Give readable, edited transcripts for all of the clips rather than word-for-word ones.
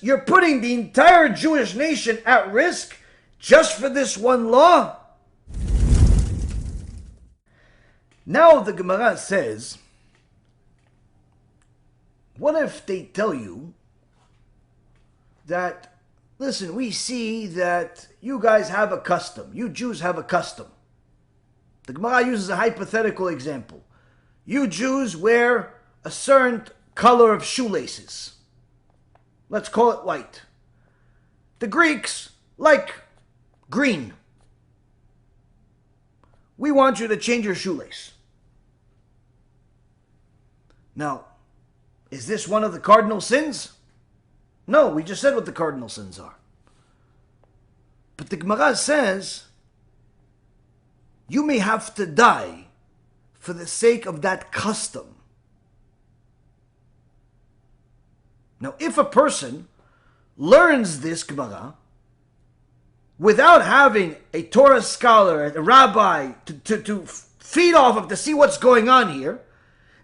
you're putting the entire Jewish nation at risk just for this one law? Now the Gemara says, what if they tell you that, listen, we see that you guys have a custom. You Jews have a custom. The Gemara uses a hypothetical example. You Jews wear a certain color of shoelaces. Let's call it white. The Greeks like green. We want you to change your shoelace. Now, is this one of the cardinal sins? No, we just said what the cardinal sins are. But the Gemara says, you may have to die for the sake of that custom. Now, if a person learns this Gemara without having a Torah scholar, a rabbi to feed off of to see what's going on here,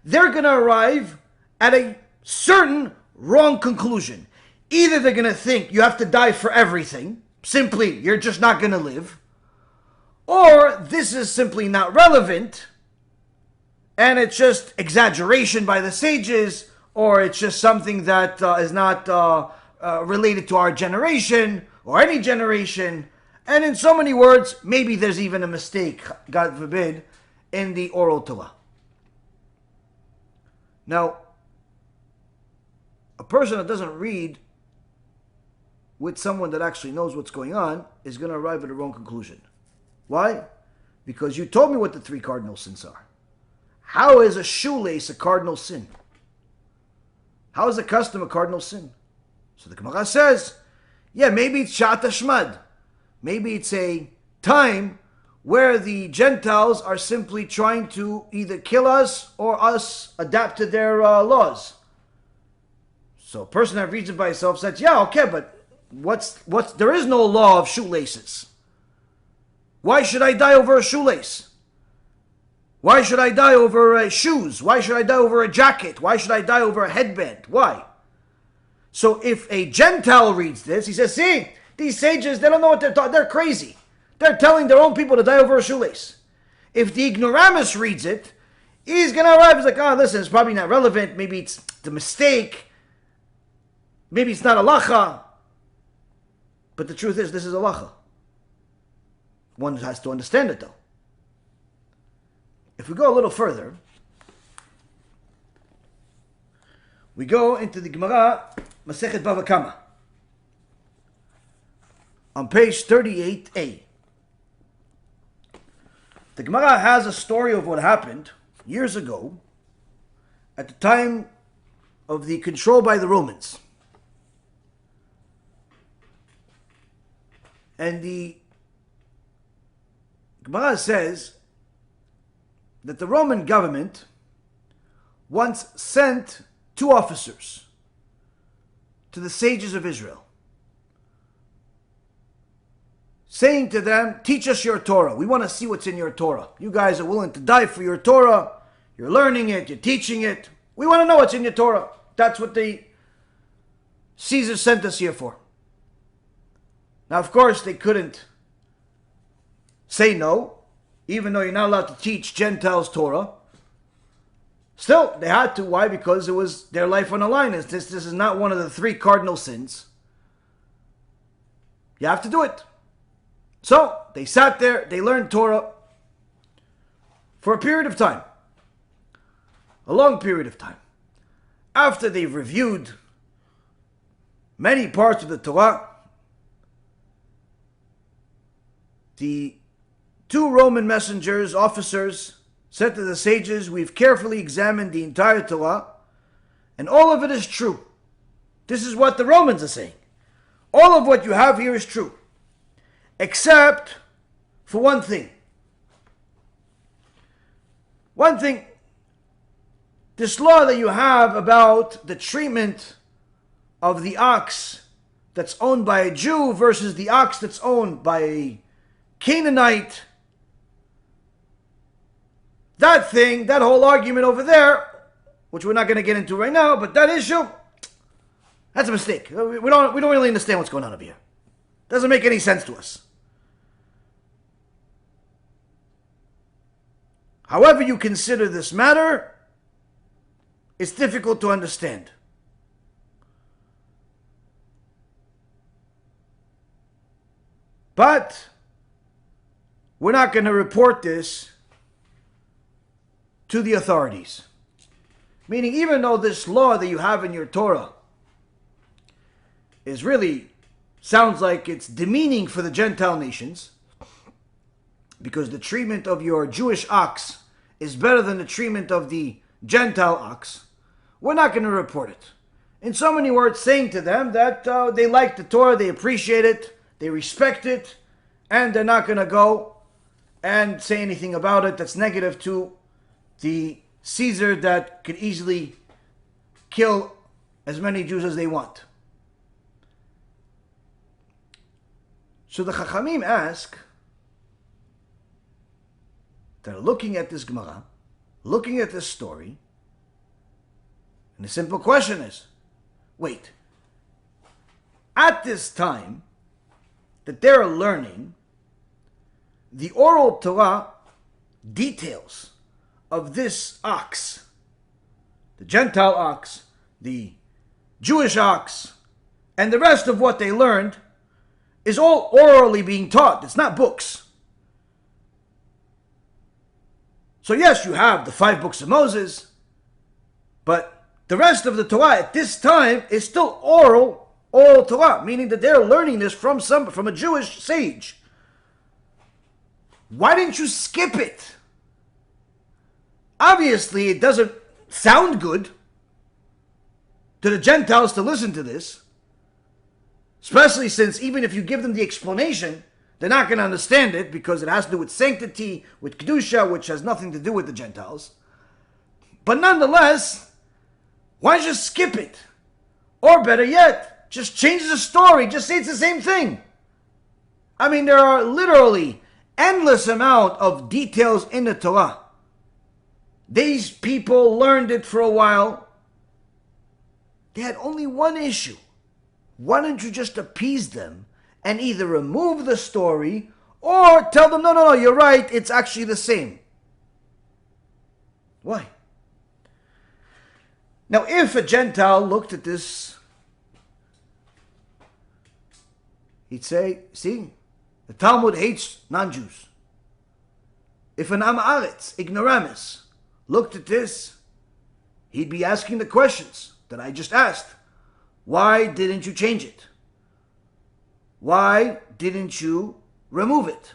they're going to arrive at a certain wrong conclusion. Either they're going to think you have to die for everything, simply you're just not going to live, or this is simply not relevant, and it's just exaggeration by the sages, or it's just something that is not related to our generation, or any generation, and in so many words, maybe there's even a mistake, God forbid, in the oral Torah. Now, a person that doesn't read with someone that actually knows what's going on is going to arrive at a wrong conclusion. Why? Because you told me what the three cardinal sins are. How is a shoelace a cardinal sin? How is a custom a cardinal sin? So the Gemara says, yeah, maybe it's Shat Hashmad. Maybe it's a time where the Gentiles are simply trying to either kill us or us adapt to their laws. So a person that reads it by himself says, yeah, okay, but there is no law of shoelaces. Why should I die over a shoelace? Why should I die over shoes? Why should I die over a jacket? Why should I die over a headband? Why? So if a Gentile reads this, he says, see, these sages, they don't know what they're talking. They're crazy. They're telling their own people to die over a shoelace. If the ignoramus reads it, he's going to arrive, he's like, oh, listen, it's probably not relevant. Maybe it's the mistake. Maybe it's not halacha. But the truth is, this is halacha. One has to understand it, though. If we go a little further, we go into the Gemara, Masechet Bava Kama, on page 38a. The Gemara has a story of what happened years ago at the time of the control by the Romans. And the Gemara says that the Roman government once sent two officers to the sages of Israel, saying to them, teach us your Torah. We want to see what's in your Torah. You guys are willing to die for your Torah. You're learning it. You're teaching it. We want to know what's in your Torah. That's what the Caesar sent us here for. Now, of course, they couldn't say no, even though you're not allowed to teach Gentiles Torah. Still, they had to. Why? Because it was their life on the line. This is not one of the three cardinal sins. You have to do it. So, they sat there, they learned Torah for a period of time. A long period of time. After they've reviewed many parts of the Torah, the two Roman messengers, officers, said to the sages, we've carefully examined the entire Torah, and all of it is true. This is what the Romans are saying. All of what you have here is true. Except for one thing. One thing, this law that you have about the treatment of the ox that's owned by a Jew versus the ox that's owned by a Canaanite, that thing, that whole argument over there, which we're not going to get into right now, but that issue, That's a mistake. We don't really understand what's going on over here. Doesn't make any sense to us. However you consider this matter, it's difficult to understand. But we're not going to report this to the authorities. Meaning, even though this law that you have in your Torah is really sounds like it's demeaning for the Gentile nations, because the treatment of your Jewish ox is better than the treatment of the Gentile ox, we're not going to report it. In so many words, saying to them that they like the Torah, they appreciate it, they respect it, and they're not going to go and say anything about it that's negative to the Caesar that could easily kill as many Jews as they want. So the Chachamim ask, they're looking at this Gemara, looking at this story, and the simple question is, wait, at this time that they're learning, the oral Torah details of this ox, the Gentile ox, the Jewish ox, and the rest of what they learned is all orally being taught. It's not books. So yes, you have the 5 books of Moses, but the rest of the Torah at this time is still oral Torah, meaning that they're learning this from a Jewish sage. Why didn't you skip it? Obviously, it doesn't sound good to the Gentiles to listen to this, especially since even if you give them the explanation, they're not going to understand it because it has to do with sanctity, with Kedusha, which has nothing to do with the Gentiles. But nonetheless, why don't you skip it? Or better yet, just change the story. Just say it's the same thing. I mean, there are literally endless amount of details in the Torah. These people learned it for a while. They had only one issue. Why don't you just appease them and either remove the story or tell them, no, you're right, it's actually the same? Why? Now, if a Gentile looked at this, he'd say, see, the Talmud hates non-Jews. If an Am Aretz, ignoramus, looked at this, he'd be asking the questions that I just asked. Why didn't you change it? Why didn't you remove it?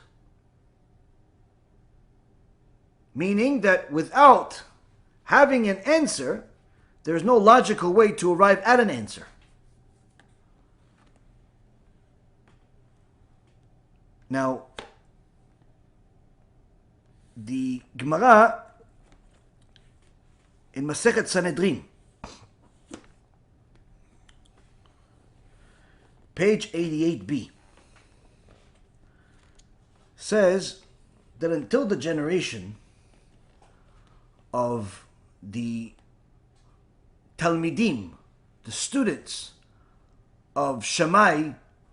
Meaning that without having an answer, there's no logical way to arrive at an answer. Now, the Gemara in Masechet Sanhedrin, page 88b, says that until the generation of the Talmidim, the students of Shammai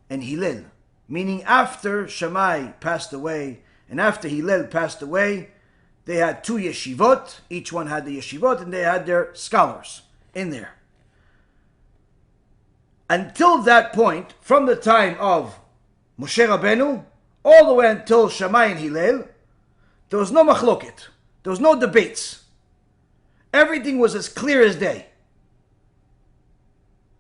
and Hillel, meaning after Shammai passed away and after Hillel passed away, they had 2 yeshivot, each one had the yeshivot, and they had their scholars in there. Until that point, from the time of Moshe Rabbeinu, all the way until Shammai and Hillel, there was no Makloket. There was no debates. Everything was as clear as day.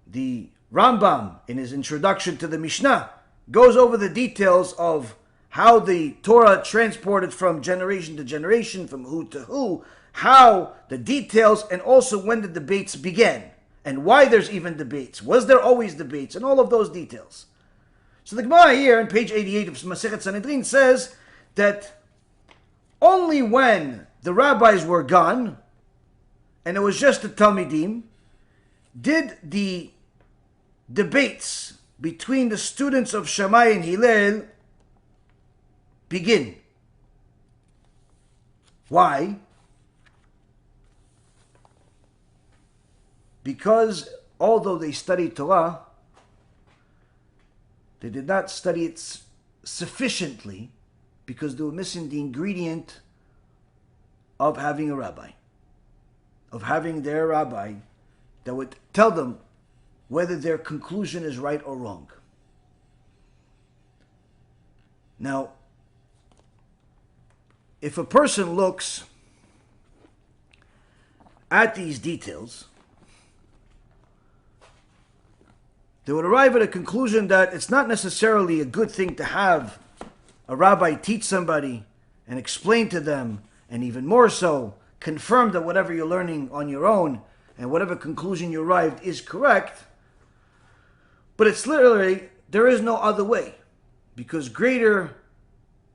The Rambam, in his introduction to the Mishnah, goes over the details of how the Torah transported from generation to generation, from who to who, how the details, and also when the debates began, and why there's even debates. Was there always debates? And all of those details. So the Gemara here on page 88 of Masechet Sanhedrin says that only when the rabbis were gone, and it was just the Talmidim, did the debates between the students of Shammai and Hillel begin. Why? Because although they studied Torah, they did not study it sufficiently because they were missing the ingredient of having a rabbi, of having their rabbi that would tell them whether their conclusion is right or wrong. Now, if a person looks at these details, they would arrive at a conclusion that it's not necessarily a good thing to have a rabbi teach somebody and explain to them, and even more so, confirm that whatever you're learning on your own and whatever conclusion you arrived is correct. But it's literally, there is no other way, because greater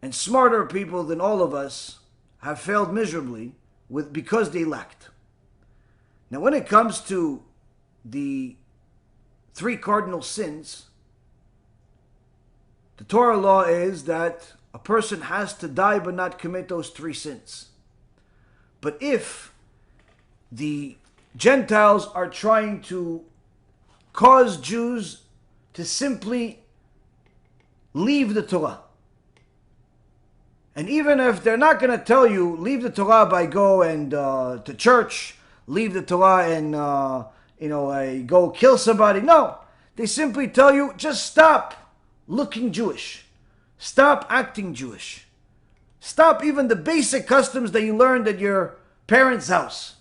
and smarter people than all of us have failed miserably because they lacked. Now, when it comes to the 3 cardinal sins, the Torah law is that a person has to die but not commit those 3 sins. But if the Gentiles are trying to cause Jews to simply leave the Torah, and even if they're not going to tell you, leave the Torah by go and to church, leave the Torah and go kill somebody. No, they simply tell you, just stop looking Jewish. Stop acting Jewish. Stop even the basic customs that you learned at your parents' house.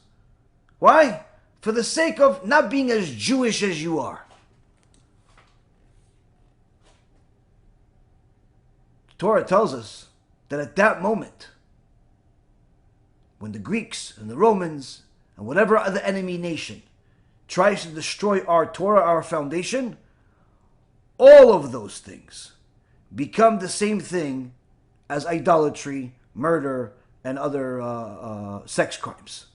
Why? For the sake of not being as Jewish as you are. The Torah tells us that at that moment, when the Greeks and the Romans and whatever other enemy nation tries to destroy our Torah, our foundation, all of those things become the same thing as idolatry, murder, and other sex crimes.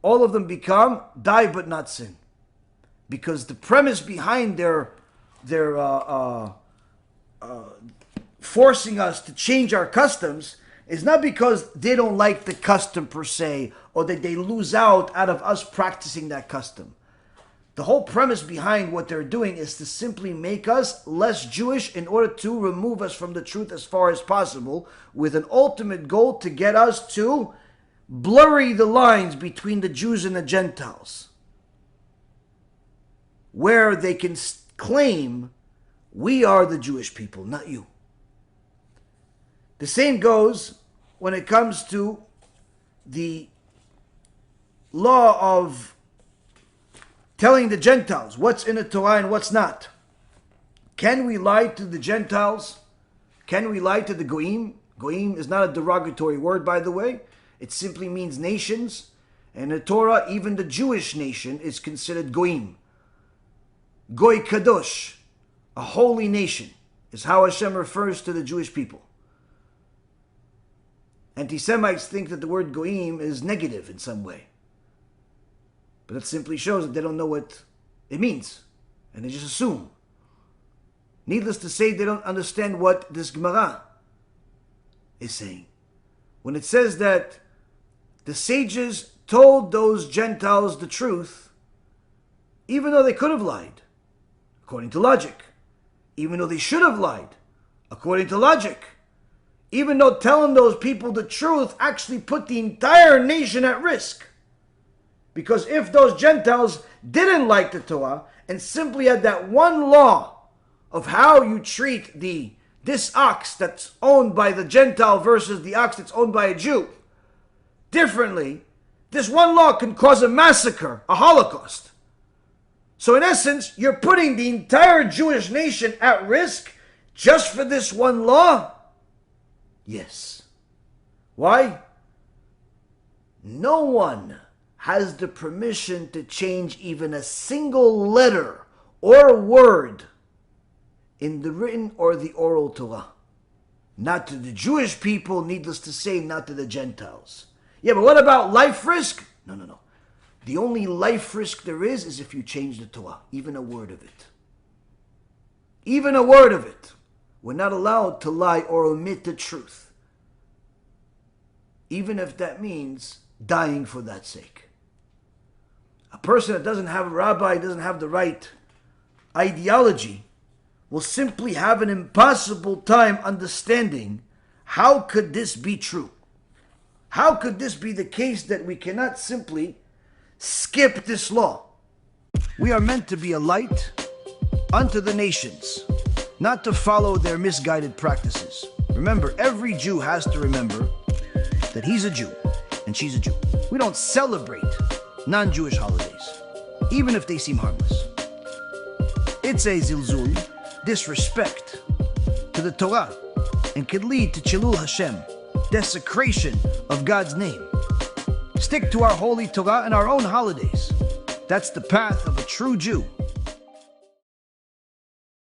All of them become die but not sin. Because the premise behind their forcing us to change our customs is not because they don't like the custom per se, or that they lose out of us practicing that custom. The whole premise behind what they're doing is to simply make us less Jewish in order to remove us from the truth as far as possible, with an ultimate goal to get us to blurry the lines between the Jews and the Gentiles, where they can claim we are the Jewish people, not you. The same goes when it comes to the law of telling the Gentiles what's in the Torah and what's not. Can we lie to the Gentiles? Can we lie to the Goyim? Goyim is not a derogatory word, by the way. It simply means nations. And in the Torah, even the Jewish nation is considered Goyim. Goy Kadosh, a holy nation, is how Hashem refers to the Jewish people. Anti-Semites think that the word Goyim is negative in some way. But that simply shows that they don't know what it means. And they just assume. Needless to say, they don't understand what this Gemara is saying. When it says that the sages told those Gentiles the truth, even though they could have lied, according to logic. Even though they should have lied, according to logic. Even though telling those people the truth actually put the entire nation at risk. Because if those Gentiles didn't like the Torah and simply had that one law of how you treat this ox that's owned by the Gentile versus the ox that's owned by a Jew differently, this one law can cause a massacre, a Holocaust. So in essence, you're putting the entire Jewish nation at risk just for this one law? Yes. Why? No one has the permission to change even a single letter or word in the written or the oral Torah. Not to the Jewish people, needless to say, not to the Gentiles. Yeah, but what about life risk? No. The only life risk there is if you change the Torah, even a word of it. Even a word of it. We're not allowed to lie or omit the truth. Even if that means dying for that sake. A person that doesn't have a rabbi, doesn't have the right ideology, will simply have an impossible time understanding how could this be true? How could this be the case that we cannot simply skip this law? We are meant to be a light unto the nations, not to follow their misguided practices. Remember, every Jew has to remember that he's a Jew and she's a Jew. We don't celebrate non-Jewish holidays, even if they seem harmless. It's a zilzul, disrespect to the Torah, and could lead to Chilul Hashem, desecration of God's name. Stick to our holy Torah and our own holidays. That's the path of a true Jew.